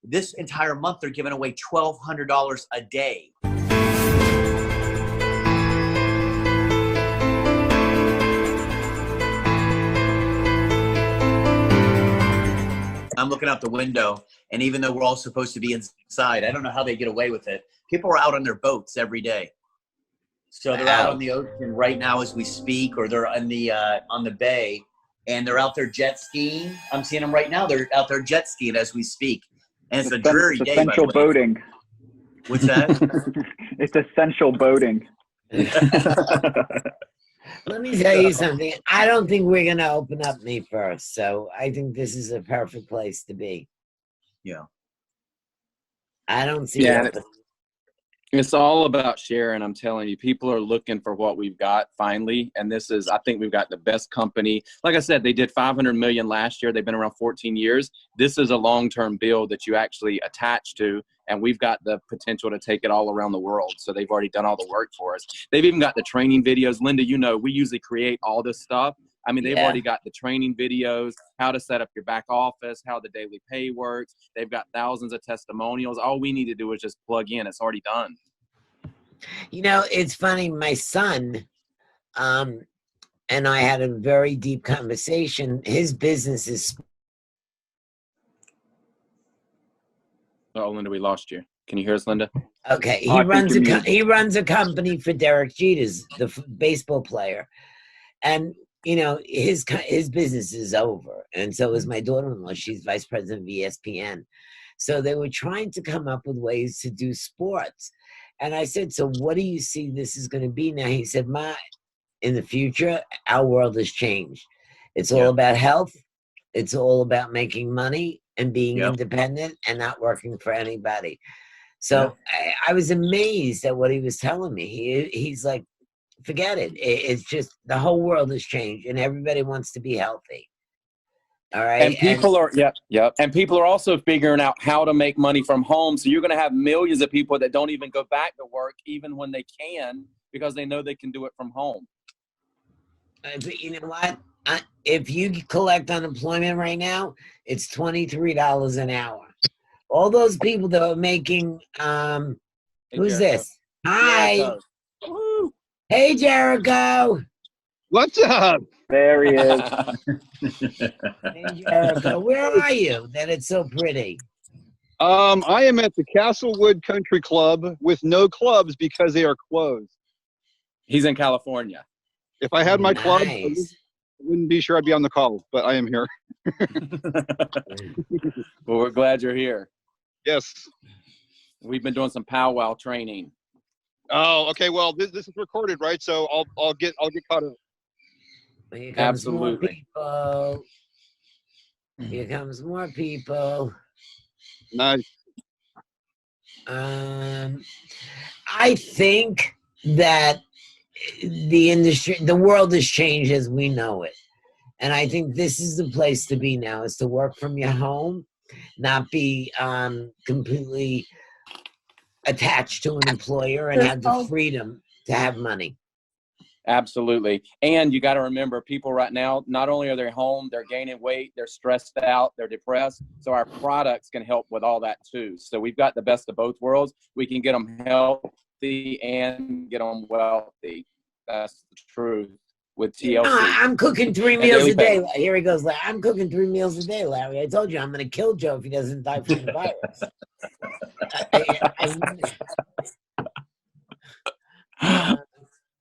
This entire month, they're giving away $1,200 a day. I'm looking out the window, and even though we're all supposed to be inside, I don't know how they get away with it. People are out on their boats every day. So they're out on the ocean right now as we speak, or they're on the bay, and they're out there jet skiing. I'm seeing them right now. They're out there jet skiing as we speak. And it's a dreary day. Essential boating. What's that? It's essential boating. Let me tell you something. I don't think we're going to open up me first. So I think this is a perfect place to be. Yeah. I don't see it. It's all about sharing. I'm telling you, people are looking for what we've got finally. And this is, I think we've got the best company. Like I said, they did 500 million last year. They've been around 14 years. This is a long-term build that you actually attach to. And we've got the potential to take it all around the world. So they've already done all the work for us. They've even got the training videos. Linda, you know, we usually create all this stuff. I mean, they've already got the training videos, how to set up your back office, how the daily pay works. They've got thousands of testimonials. All we need to do is just plug in. It's already done. You know, it's funny. My son and I had a very deep conversation. His business is... Oh, Linda, we lost you. Can you hear us, Linda? Okay. He runs a company for Derek Jeter's, the baseball player. And, you know, his business is over. And so is my daughter-in-law. She's vice president of ESPN. So they were trying to come up with ways to do sports. And I said, so what do you see this is going to be now? He said, in the future, our world has changed. It's all about health. It's all about making money and being independent and not working for anybody. So I was amazed at what he was telling me. He's like, forget it. It's just the whole world has changed and everybody wants to be healthy. All right. And people And people are also figuring out how to make money from home. So you're going to have millions of people that don't even go back to work, even when they can, because they know they can do it from home. But you know what? If you collect unemployment right now, it's $23 an hour. All those people that are making, who's this? Hi. Jericho. Hey, Jericho. What's up? There he is. Hey, Jericho. Where are you that it's so pretty? I am at the Castlewood Country Club with no clubs because they are closed. He's in California. If I had my club, I wouldn't be sure I'd be on the call, but I am here. Well, we're glad you're here. Yes. We've been doing some powwow training. Oh, okay. Well, this is recorded, right? So I'll get caught up. Here comes more people. Here comes more people. Nice. I think that the world has changed as we know it. And I think this is the place to be now, is to work from your home, not be completely attached to an employer and have the freedom to have money. Absolutely. And you got to remember, people right now, not only are they home, they're gaining weight, they're stressed out, they're depressed. So our products can help with all that too. So we've got the best of both worlds. We can get them healthy and get them wealthy. That's the truth with TLC. I'm cooking 3 meals a day. Here he goes. I'm cooking 3 meals a day, Larry. I told you I'm going to kill Joe if he doesn't die from the virus.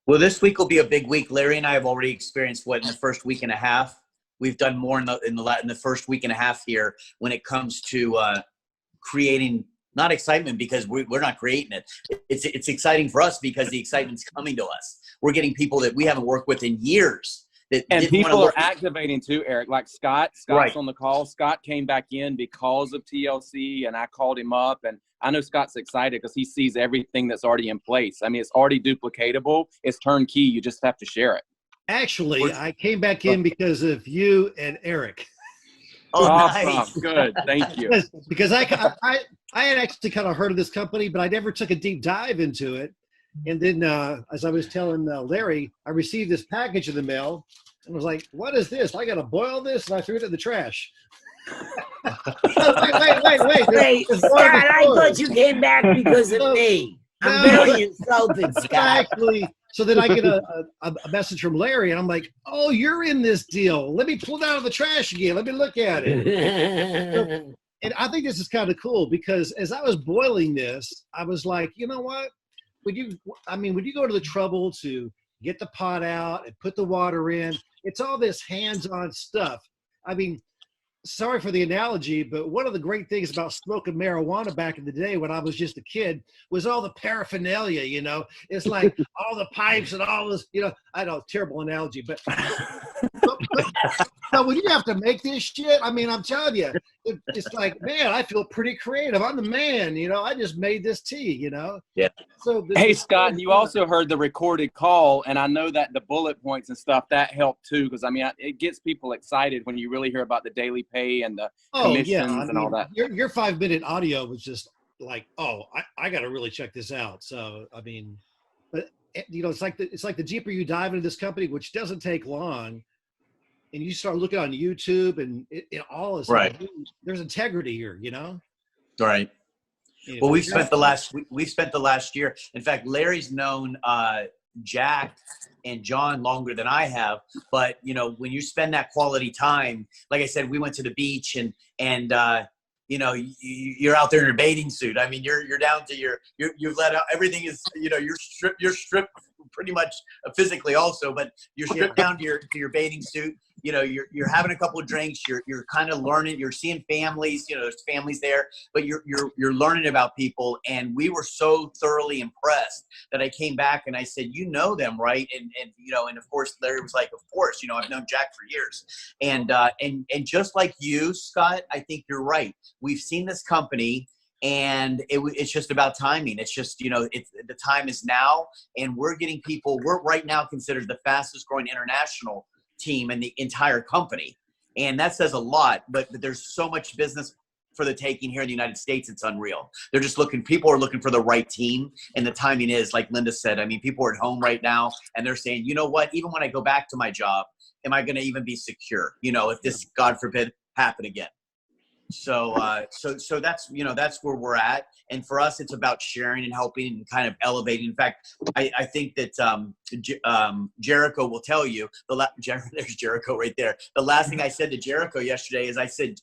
Well, this week will be a big week. Larry and I have already experienced what in the first week and a half. We've done more in the first week and a half here when it comes to creating, not excitement because we're not creating it. It's exciting for us because the excitement's coming to us. We're getting people that we haven't worked with in years. And people are activating too, Eric. Like Scott's on the call. Scott came back in because of TLC, and I called him up. And I know Scott's excited because he sees everything that's already in place. I mean, it's already duplicatable. It's turnkey. You just have to share it. Actually, I came back in because of you and Eric. Oh, awesome. nice. Good. Thank you. Because I had actually kind of heard of this company, but I never took a deep dive into it. And then, as I was telling Larry, I received this package in the mail and was like, what is this? I got to boil this? And I threw it in the trash. Wait. Wait, There's Scott, more I before. thought you came back because of me. I'm No. very insulted, Scott. Exactly. So then I get a message from Larry, and I'm like, "Oh, you're in this deal. Let me pull it out of the trash again. Let me look at it." And I think this is kind of cool because as I was boiling this, I was like, you know what? Would you go to the trouble to get the pot out and put the water in? It's all this hands-on stuff. I mean, sorry for the analogy, but one of the great things about smoking marijuana back in the day when I was just a kid was all the paraphernalia, you know. It's like all the pipes and all this, you know. I know, terrible analogy, but when you have to make this shit, I mean, I'm telling you, it's like, man, I feel pretty creative. I'm the man, you know. I just made this tea, you know. Yeah. So Hey, Scott, and you also heard the recorded call, and I know that the bullet points and stuff, that helped too, because, I mean, it gets people excited when you really hear about the daily pay and the commissions and all that. Your 5-minute audio was just like, oh, I got to really check this out. So, I mean, but, you know, it's like the deeper you dive into this company, which doesn't take long, and you start looking on YouTube, and it all is Right. like, there's integrity here, you know? Right. Anyway, Well, we've spent the last year. In fact, Larry's known Jack and John longer than I have. But you know, when you spend that quality time, like I said, we went to the beach and you know, you're out there in your bathing suit. I mean, you're down to you've let out everything is, you know, you're stripped pretty much physically also, but you're stripped down to your bathing suit. You know, you're having a couple of drinks, you're kind of learning, you're seeing families, you know, there's families there, but you're learning about people. And we were so thoroughly impressed that I came back and I said, you know them, right? And you know, and of course Larry was like, of course, you know, I've known Jack for years. And just like you, Scott, I think you're right. We've seen this company, and it's just about timing. It's just, you know, the time is now, and we're getting people. We're right now considered the fastest growing international team in the entire company, and that says a lot. But there's so much business for the taking here in the United States. It's unreal. People are looking for the right team, and the timing is, like Linda said, I mean, people are at home right now and they're saying, you know what, even when I go back to my job, am I going to even be secure, you know, if this, God forbid, happen again? So that's, you know, that's where we're at. And for us, it's about sharing and helping and kind of elevating. In fact, I think that Jericho will tell you, there's Jericho right there. The last thing I said to Jericho yesterday is I said,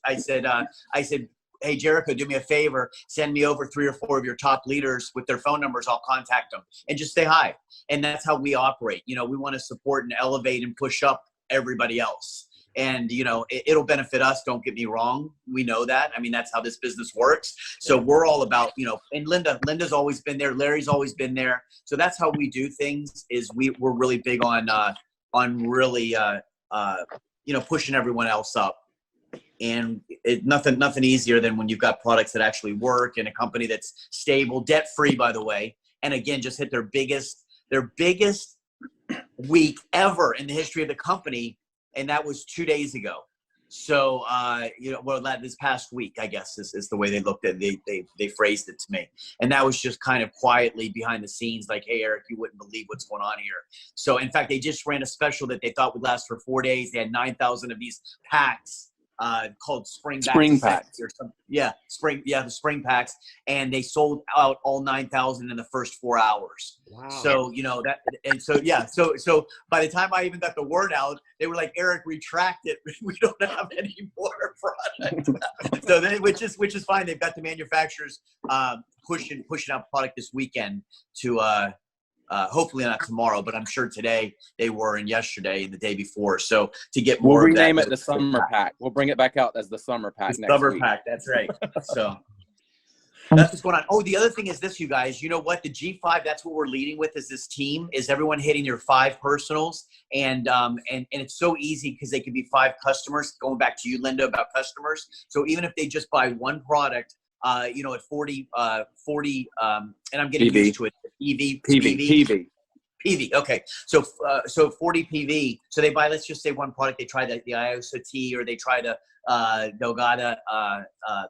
hey, Jericho, do me a favor, send me over 3 or 4 of your top leaders with their phone numbers. I'll contact them and just say hi. And that's how we operate. You know, we want to support and elevate and push up everybody else. And, you know, it'll benefit us. Don't get me wrong. We know that. I mean, that's how this business works. So we're all about, you know, and Linda's always been there. Larry's always been there. So that's how we do things, is we're really big on really, you know, pushing everyone else up. And nothing easier than when you've got products that actually work, and a company that's stable, debt-free, by the way. And again, just hit their biggest week ever in the history of the company. And that was 2 days ago. So, you know, well, this past week, I guess, is the way they looked at it. They phrased it to me. And that was just kind of quietly behind the scenes, like, hey, Eric, you wouldn't believe what's going on here. So, in fact, they just ran a special that they thought would last for 4 days. They had 9,000 of these packs called spring packs or something. The spring packs, and they sold out all 9,000 in the first 4 hours. Wow. So, you know, that, and so, yeah, so by the time I even got the word out, they were like, Eric, retract it. We don't have any more product. So which is fine. They've got the manufacturers pushing out product this weekend to hopefully not tomorrow, but I'm sure today they were, and yesterday and the day before. So to get more, we'll rename it the summer pack. We'll bring it back out as the summer pack. The summer pack. That's right. So that's what's going on. Oh, the other thing is this, you guys. You know what? The G5. That's what we're leading with. Is this team? Is everyone hitting your 5 personals? And it's so easy because they can be 5 customers. Going back to you, Linda, about customers. So even if they just buy one product, you know, at 40, and I'm getting PV. used to it. PV. Okay. So 40 PV. So they buy, let's just say, one product. They try the IOSA tea, or they try the Delgada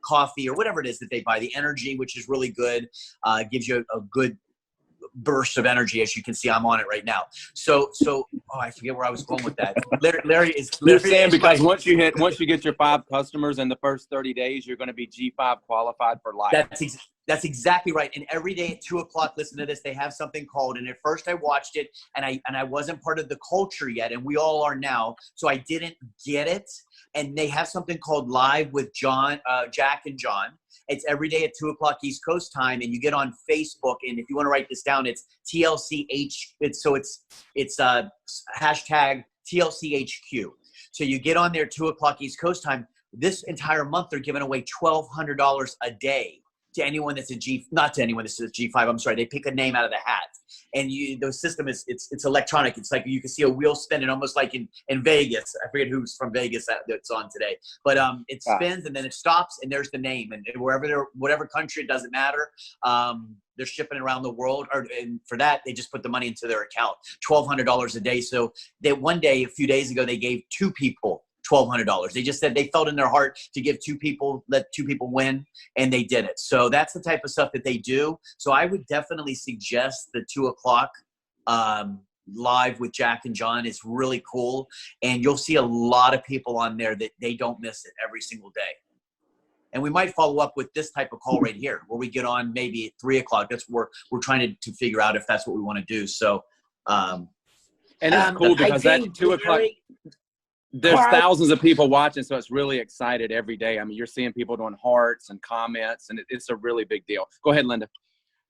coffee, or whatever it is that they buy. The energy, which is really good, gives you a good burst of energy. As you can see, I'm on it right now. So I forget where I was going with that. Larry You're saying because once you get your 5 customers in the first 30 days, you're going to be G5 qualified for life. That's exactly right. And every day at 2:00, listen to this, they have something called, and at first I watched it and I wasn't part of the culture yet, and we all are now. So I didn't get it. And they have something called Live with Jack and John. It's every day at 2:00 East Coast time, and you get on Facebook. And if you want to write this down, it's TLCH. It's hashtag TLCHQ. So you get on there 2:00 East Coast time. This entire month, they're giving away $1,200 a day to anyone that's not to anyone that's a G5. I'm sorry. They pick a name out of the hat, and the system is it's electronic. It's like you can see a wheel spinning, almost like in Vegas. I forget who's from Vegas that's on today, but it spins and then it stops, and there's the name, and whatever country, it doesn't matter. They're shipping around the world, and for that they just put the money into their account. $1,200 a day. So one day, a few days ago, they gave 2 people $1,200. They just said they felt in their heart to give 2 people, let 2 people win, and they did it. So that's the type of stuff that they do. So I would definitely suggest the 2:00 Live with Jack and John is really cool, and you'll see a lot of people on there that they don't miss it every single day. And we might follow up with this type of call right here, where we get on maybe at 3:00. That's where we're trying to figure out if that's what we want to do. So, and it's cool because at 2:00. There's thousands of people watching, so it's really excited every day. I mean, you're seeing people doing hearts and comments, and it's a really big deal. Go ahead, Linda.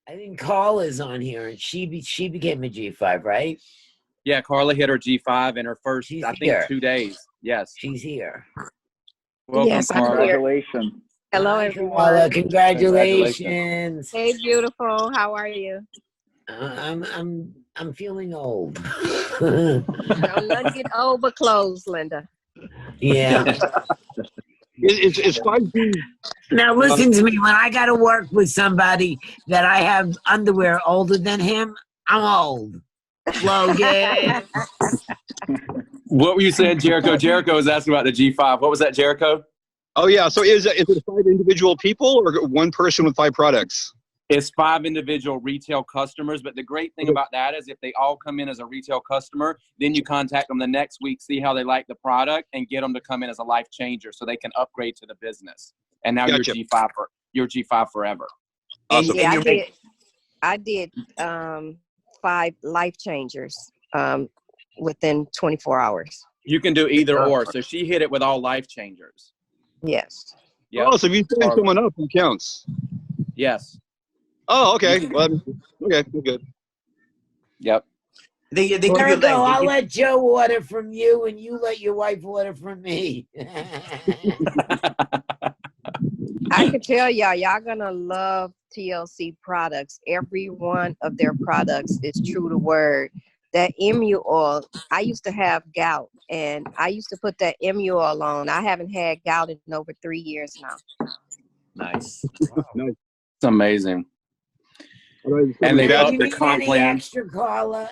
I think Carla's on here, and she became a G5, right? Yeah, Carla hit her G5 in her first, She's I think, here. 2 days. Yes. She's here. Welcome, Yes, I'm Carla. here. Congratulations. Hello, Hi, everyone. Carla, congratulations. Hey, beautiful. How are you? I'm feeling old. Don't let get old but clothes, Linda. Yeah. It's 5G. Now listen to me. When I got to work with somebody that I have underwear older than him, I'm old. Logan. What were you saying, Jericho? Jericho was asking about the G5. What was that, Jericho? Oh yeah. So is it 5 individual people or one person with 5 products? It's 5 individual retail customers, but the great thing about that is if they all come in as a retail customer, then you contact them the next week, see how they like the product, and get them to come in as a life changer so they can upgrade to the business. And now Gotcha. you're G5 forever. Awesome. Yeah, I did 5 life changers within 24 hours. You can do either or. So she hit it with all life changers. Yes. Yep. Oh, so if you sign someone up, it counts. Yes. Oh, okay. Well, okay, we're good. Yep. They give you Jericho, I'll legs. let Joe order from you, and you let your wife order from me. I can tell y'all gonna love TLC products. Every one of their products is true to word. That emu oil, I used to have gout, and I used to put that emu oil on. I haven't had gout in over 3 years now. Nice. Nice. It's amazing. All right, And they If up you the need comp any plan. extra, Carla,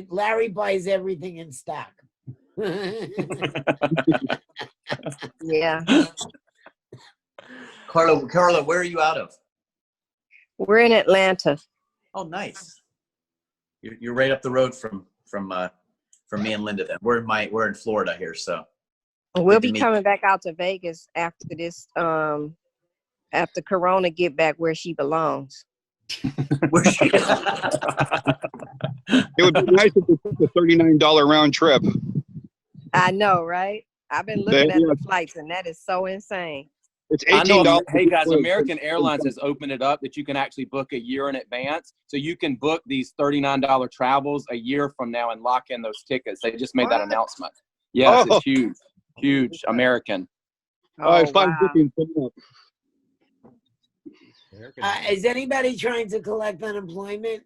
Larry buys everything in stock. Yeah. Carla, where are you out of? We're in Atlanta. Oh, nice. You're right up the road from me and Linda. Then we're in Florida here, so We'll Good to be meet coming back out to Vegas after this, after Corona get back where she belongs. where she. It would be nice if it took a $39 round trip. I know, right? I've been looking at Yeah. the flights, and that is so insane. It's I know. $18. Hey guys, American Airlines has opened it up that you can actually book a year in advance. So you can book these $39 travels a year from now and lock in those tickets. They just made that What? announcement. Yes, Oh. it's huge. Huge. American. All right, 5 wow. bookings coming up. Is anybody trying to collect unemployment?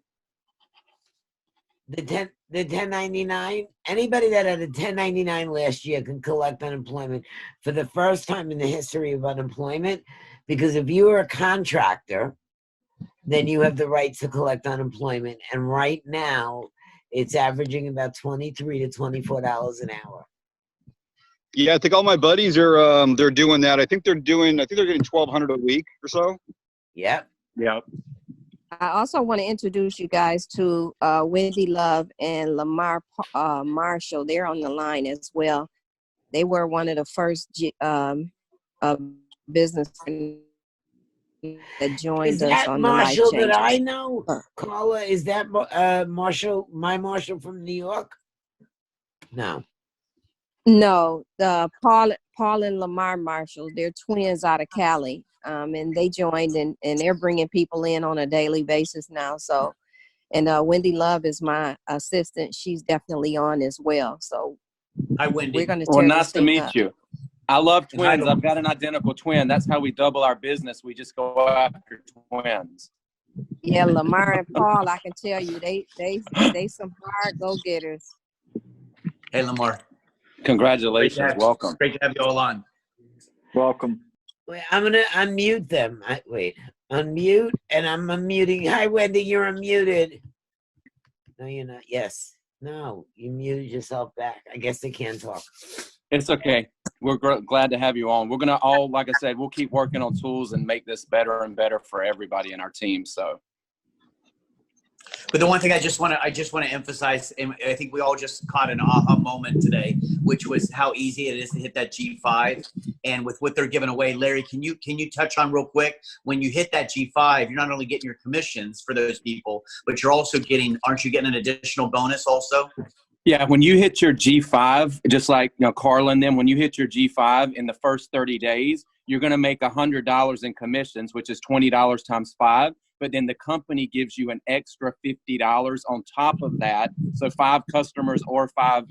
The 1099? Anybody that had a 1099 last year can collect unemployment for the first time in the history of unemployment, because if you are a contractor, then you have the right to collect unemployment. And right now, it's averaging about $23 to $24 an hour. Yeah, I think all my buddies are they're doing that. I think they're getting $1,200 a week or so. Yep. Yep. I also want to introduce you guys to Wendy Love and Lamar Marshall. They're on the line as well. They were one of the first business that joined Is us that on the Life Marshall that Changers. I know? Carla, is that Marshall, my Marshall from New York? No. No, the Paul and Lamar Marshall, they're twins out of Cali. And they joined and they're bringing people in on a daily basis now. So, and Wendy Love is my assistant. She's definitely on as well. So Hi, Wendy. we're going to Well, tear nice this to thing meet up. you. I love And hi, twins. I've got an identical twin. That's how we double our business. We just go after twins. Yeah, Lamar and Paul, I can tell you, they some hard go-getters. Hey, Lamar. Congratulations. Welcome. Great to have you all on. Welcome. Wait, I'm gonna unmute them. Wait, unmute, and I'm unmuting. Hi, Wendy, you're unmuted. No, you're not. Yes. No, you muted yourself back. I guess they can't talk. It's okay. We're glad to have you on. We're going to all, like I said, we'll keep working on tools and make this better and better for everybody in our team. So. But the one thing I just want to emphasize, and I think we all just caught an aha moment today, which was how easy it is to hit that G5. And with what they're giving away, Larry, can you touch on real quick, when you hit that G5, you're not only getting your commissions for those people, but you're also aren't you getting an additional bonus also? Yeah, when you hit your G5, just like Carla and them, when you hit your G5 in the first 30 days, you're going to make $100 in commissions, which is $20 times 5. But then the company gives you an extra $50 on top of that. So 5 customers or 5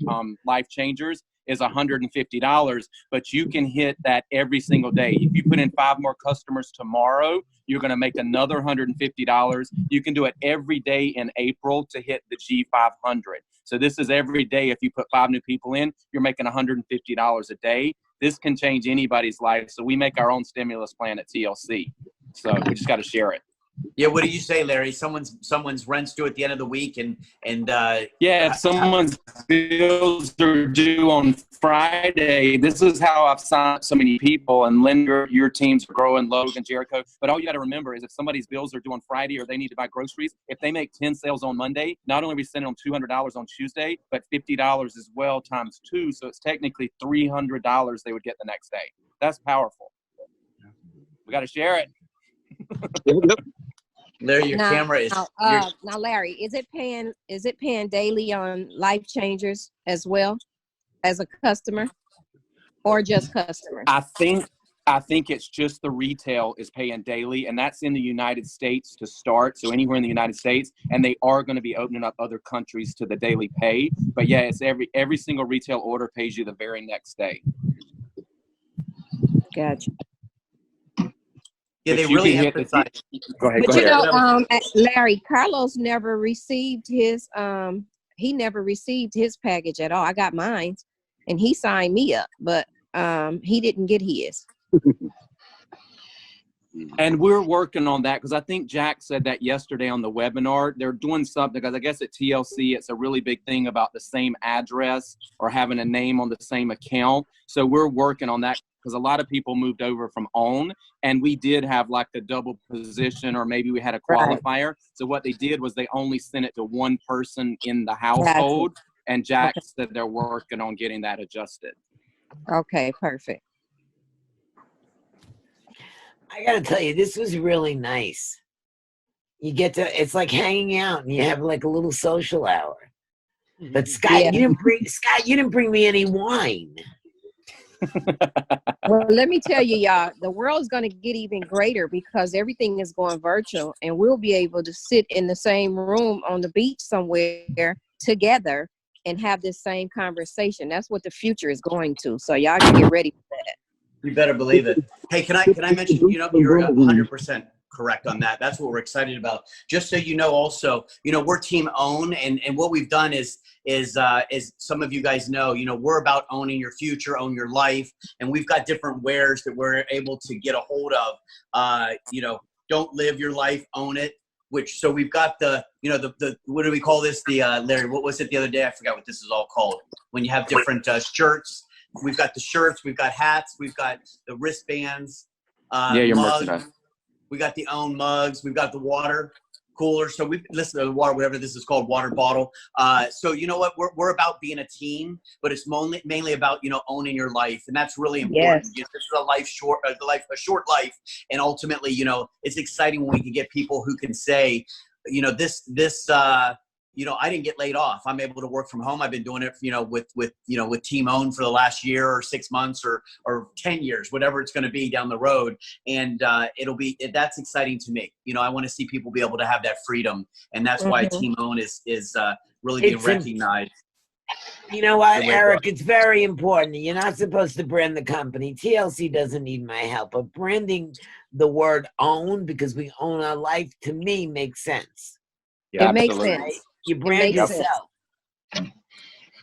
life changers is $150. But you can hit that every single day. If you put in 5 more customers tomorrow, you're going to make another $150. You can do it every day in April to hit the G500. So this is every day. If you put 5 new people in, you're making $150 a day. This can change anybody's life. So we make our own stimulus plan at TLC. So we just got to share it. Yeah, what do you say, Larry? Someone's rent's due at the end of the week, and yeah, if someone's bills are due on Friday, this is how I've signed so many people. And Linder, your teams are growing, Logan, Jericho. But all you got to remember is if somebody's bills are due on Friday or they need to buy groceries, if they make 10 sales on Monday, not only are we sending them $200 on Tuesday, but $50 as well times 2. So it's technically $300 they would get the next day. That's powerful. We got to share it. Larry, your camera is now, Larry, is it paying daily on Life Changers as well as a customer, or just customer? I think it's just the retail is paying daily, and that's in the United States to start. So anywhere in the United States, and they are going to be opening up other countries to the daily pay. But yeah, it's every single retail order pays you the very next day. Gotcha. Yeah, they really emphasize. Go ahead. But Larry, Carlos never received his package at all. I got mine, and he signed me up, but he didn't get his. And we're working on that because I think Jack said that yesterday on the webinar. They're doing something because I guess at TLC it's a really big thing about the same address or having a name on the same account. So we're working on that because a lot of people moved over from OWN, and we did have like a double position, or maybe we had a qualifier. Right. So what they did was they only sent it to one person in the household, and Jack said they're working on getting that adjusted. Okay, perfect. I gotta tell you, this was really nice. You get to, it's like hanging out and you have like a little social hour. But Scott, you didn't bring me any wine. Well, let me tell you, y'all, the world's going to get even greater because everything is going virtual, and we'll be able to sit in the same room on the beach somewhere together and have this same conversation. That's what the future is going to. So y'all can get ready for that. You better believe it. Hey, can I mention, you're 100% correct on that. That's what we're excited about. Just so you know, also, we're team own, and what we've done is some of you guys know, we're about owning your future, own your life, and we've got different wares that we're able to get a hold of. Don't live your life, own it. So we've got the what do we call this? Larry, what was it the other day? I forgot what this is all called. When you have different shirts. We've got the shirts, we've got hats, we've got the wristbands, your mugs. merchandise. We got the OWN mugs, we've got the water. cooler. So we listen to the water, whatever this is called, water bottle. So you know what? We're about being a team, but it's mainly about, you know, owning your life. And that's really important. Yes. You know, this is a short life. And ultimately, you know, it's exciting when we can get people who can say, you know, you know, I didn't get laid off. I'm able to work from home. I've been doing it, you know, with Team Own for the last year or 6 months or 10 years, whatever it's going to be down the road. And that's exciting to me. You know, I want to see people be able to have that freedom. And that's why Team Own is really being recognized. You know what, Eric? It's very important. You're not supposed to brand the company. TLC doesn't need my help, but branding the word own, because we own our life, to me makes sense. Yeah, it makes sense. You brand yourself.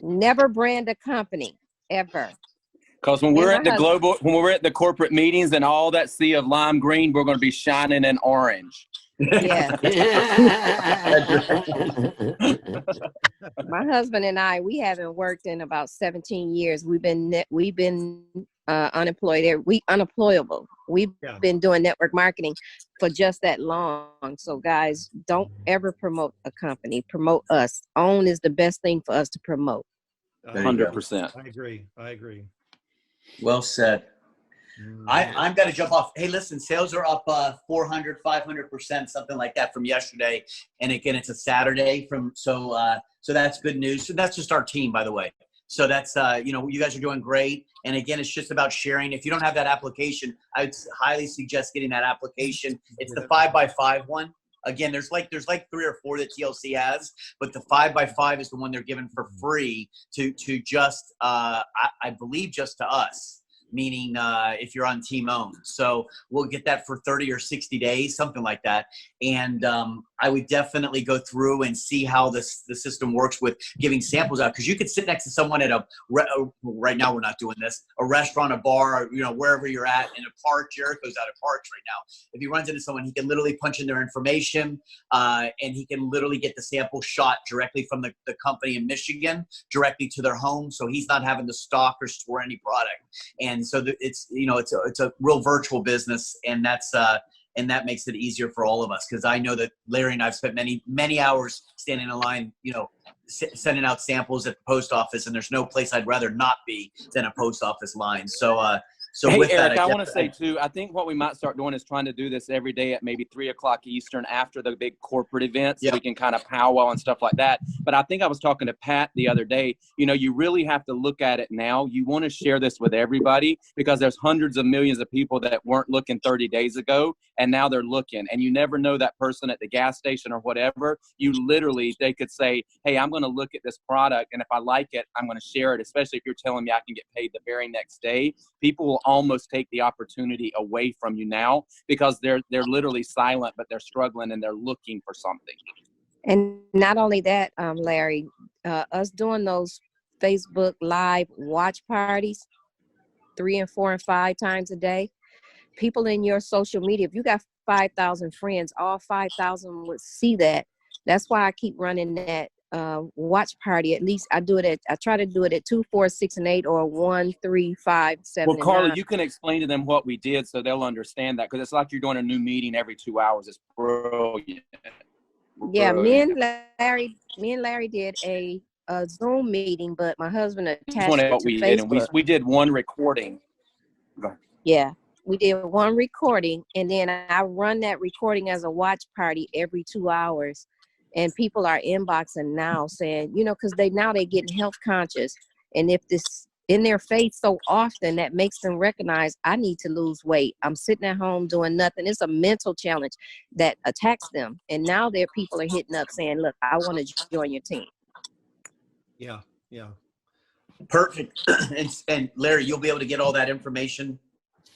Never brand a company ever. Because when we're at the corporate meetings and all that sea of lime green, we're going to be shining in orange. Yeah. My husband and I, we haven't worked in about 17 years. We've been unemployed. We unemployable. We've been doing network marketing for just that long. So guys, don't ever promote a company. Promote us. Own is the best thing for us to promote. 100%. I agree. Well said. I'm going to jump off. Hey, listen, sales are up 400, 500%, something like that from yesterday. And again, it's a Saturday so that's good news. So that's just our team, by the way. So that's, you know, you guys are doing great. And again, it's just about sharing. If you don't have that application, I would highly suggest getting that application. It's the 5x5 one. Again, there's like 3 or 4 that TLC has, but the 5x5 is the one they're giving for free to just, I believe just to us. Meaning if you're on Team Own. So we'll get that for 30 or 60 days, something like that. And I would definitely go through and see how the system works with giving samples out. Because you could sit next to someone at right now we're not doing this, a restaurant, a bar, you know, wherever you're at, in a park. Jericho's out of parks right now. If he runs into someone, he can literally punch in their information and he can literally get the sample shot directly from the company in Michigan, directly to their home. So he's not having to stock or store any product. And so it's, you know, it's a real virtual business, and that makes it easier for all of us. Because I know that Larry and I've spent many hours standing in line, you know, sending out samples at the post office, and there's no place I'd rather not be than a post office line. So hey, with Eric, that, I want to say too, I think what we might start doing is trying to do this every day at maybe 3 o'clock Eastern after the big corporate events. So we can kind of powwow and stuff like that. But I think I was talking to Pat the other day, you know, you really have to look at it now. You want to share this with everybody because there's hundreds of millions of people that weren't looking 30 days ago, and now they're looking. And you never know that person at the gas station or whatever. They could say, hey, I'm going to look at this product, and if I like it, I'm going to share it, especially if you're telling me I can get paid the very next day. People will almost take the opportunity away from you now because they're literally silent, but they're struggling and they're looking for something. And not only that, Larry, us doing those Facebook Live watch parties 3 and 4 and 5 times a day, people in your social media, if you got 5,000 friends, all 5,000 would see that. That's why I keep running that watch party. At least I try to do it at 2, 4, 6, and 8, or 1, 3, 5, 7. Well, Carla, 9. you can explain to them what we did so they'll understand that, because it's like you're doing a new meeting every 2 hours. It's brilliant. Yeah, me and Larry did a Zoom meeting, but my husband attached it to Facebook. And we did one recording. Yeah, we did one recording, and then I run that recording as a watch party every 2 hours. And people are inboxing now saying, you know, because they're getting health conscious. And if this in their face so often, that makes them recognize I need to lose weight. I'm sitting at home doing nothing. It's a mental challenge that attacks them. And now their people are hitting up saying, look, I want to join your team. Yeah. perfect. And Larry, you'll be able to get all that information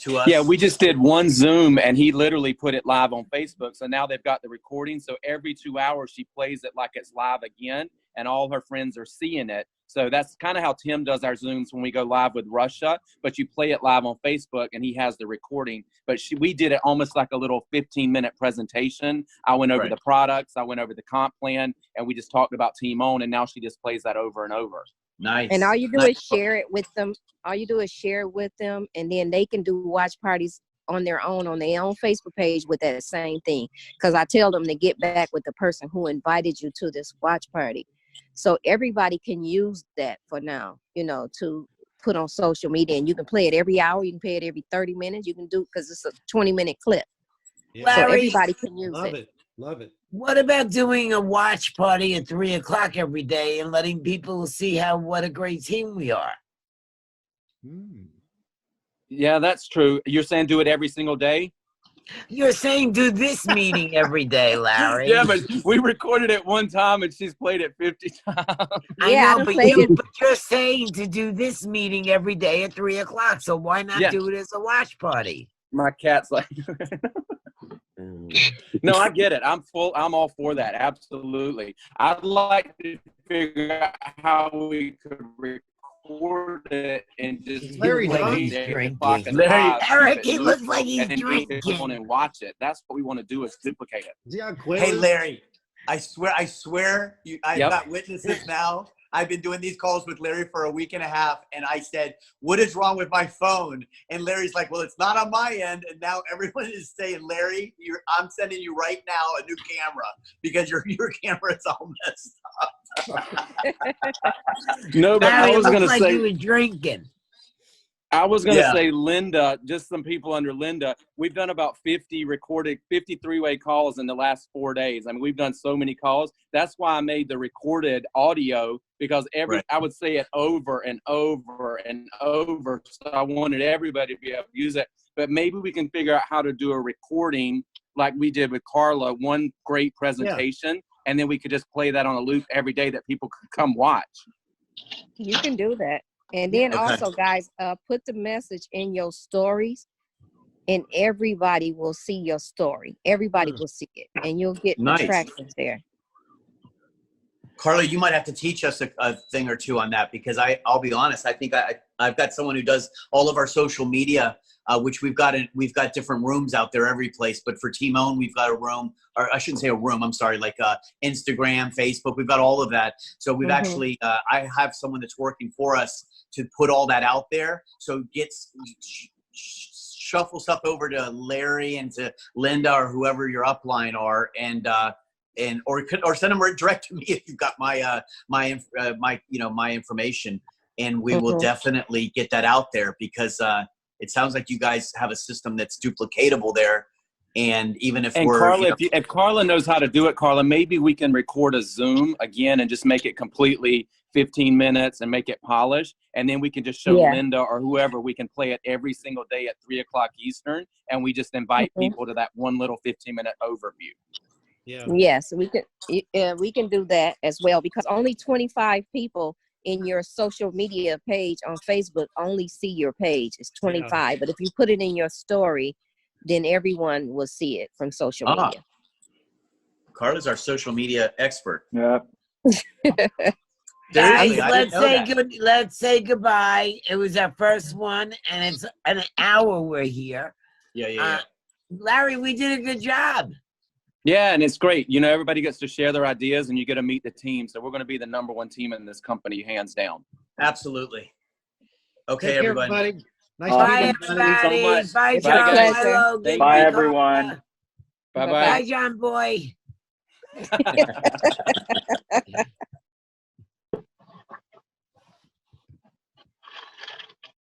to us. Yeah, we just did one Zoom and he literally put it live on Facebook. So now they've got the recording. So every 2 hours she plays it like it's live again, and all her friends are seeing it. So that's kind of how Tim does our Zooms when we go live with Russia, but you play it live on Facebook and he has the recording. But we did it almost like a little 15-minute presentation. I went over the products, I went over the comp plan, and we just talked about Team Own, and now she just plays that over and over. Nice. And all you do is share it with them. All you do is share it with them, and then they can do watch parties on their own Facebook page with that same thing. Because I tell them to get back with the person who invited you to this watch party. So everybody can use that for now, you know, to put on social media, and you can play it every hour. You can play it every 30 minutes. You can do, because it's a 20-minute clip. Yeah. So Larry, everybody can use Love it. it. Love it. what about doing a watch party at 3 o'clock every day and letting people see what a great team we are? Yeah, that's true. You're saying do it every single day? You're saying do this meeting every day, Larry. Yeah, but we recorded it one time and she's played it 50 times. I Yeah, I know, done but played it. you're saying to do this meeting every day at 3 o'clock. So why not Yeah. do it as a watch party? My cat's like, no, I get it. I'm all for that. Absolutely. I'd like to figure out how we could record it and just Larry, Like John? he's keep it drinking. fucking Larry- live, keep Eric, it he looks neutral, like he's and then you can come on drinking. and watch it. That's what we want to do, is duplicate it. Is he on Quaaludes? Hey, Larry, I swear, I've Yep. got witnesses now. I've been doing these calls with Larry for a week and a half, and I said, what is wrong with my phone? And Larry's like, well, it's not on my end. And now everyone is saying, Larry, I'm sending you right now a new camera because your camera is all messed up. No, but Larry, I it was looks going to like say, you were drinking. I was going to Yeah. say, Linda, just some people under Linda, we've done about 50 three-way calls in the last 4 days. I mean, we've done so many calls. That's why I made the recorded audio, because Right. I would say it over and over and over. So I wanted everybody to be able to use it. But maybe we can figure out how to do a recording like we did with Carla, one great presentation, and then we could just play that on a loop every day that people could come watch. You can do that. And then Okay. also, guys, put the message in your stories, and everybody will see your story. Everybody will see it, and you'll get Nice. attractions there. Carla, you might have to teach us a thing or two on that, because I'll be honest. I think I've got someone who does all of our social media, which we've got different rooms out there every place. But for Timon, we've got a room, or I shouldn't say a room. I'm sorry, like Instagram, Facebook. We've got all of that. So we've actually, I have someone that's working for us to put all that out there. So shuffle stuff over to Larry and to Linda or whoever your upline are, or send them direct to me if you've got my information, and we will definitely get that out there, because it sounds like you guys have a system that's duplicatable there. And even if Carla, if Carla knows how to do it, Carla, maybe we can record a Zoom again and just make it completely 15 minutes and make it polished. And then we can just show Linda or whoever, we can play it every single day at 3 o'clock Eastern. And we just invite people to that one little 15-minute overview. Yeah. Yes, we can do that as well, because only 25 people in your social media page on Facebook only see your page. It's 25. But if you put it in your story, then everyone will see it from social media. Carla's our social media expert. Yeah. Guys, Seriously, let's say goodbye. It was our first one, and it's an hour we're here. Yeah. Larry, we did a good job. Yeah, and it's great. You know, everybody gets to share their ideas, and you get to meet the team. So we're going to be the #1 team in this company, hands down. Absolutely. Okay, Take care, everybody. Nice Bye, meeting you. everybody. so much. Bye, It's a John. pleasure. Bye, Logan. Bye, Bye, everyone. Carla. Bye-bye. Bye, John boy.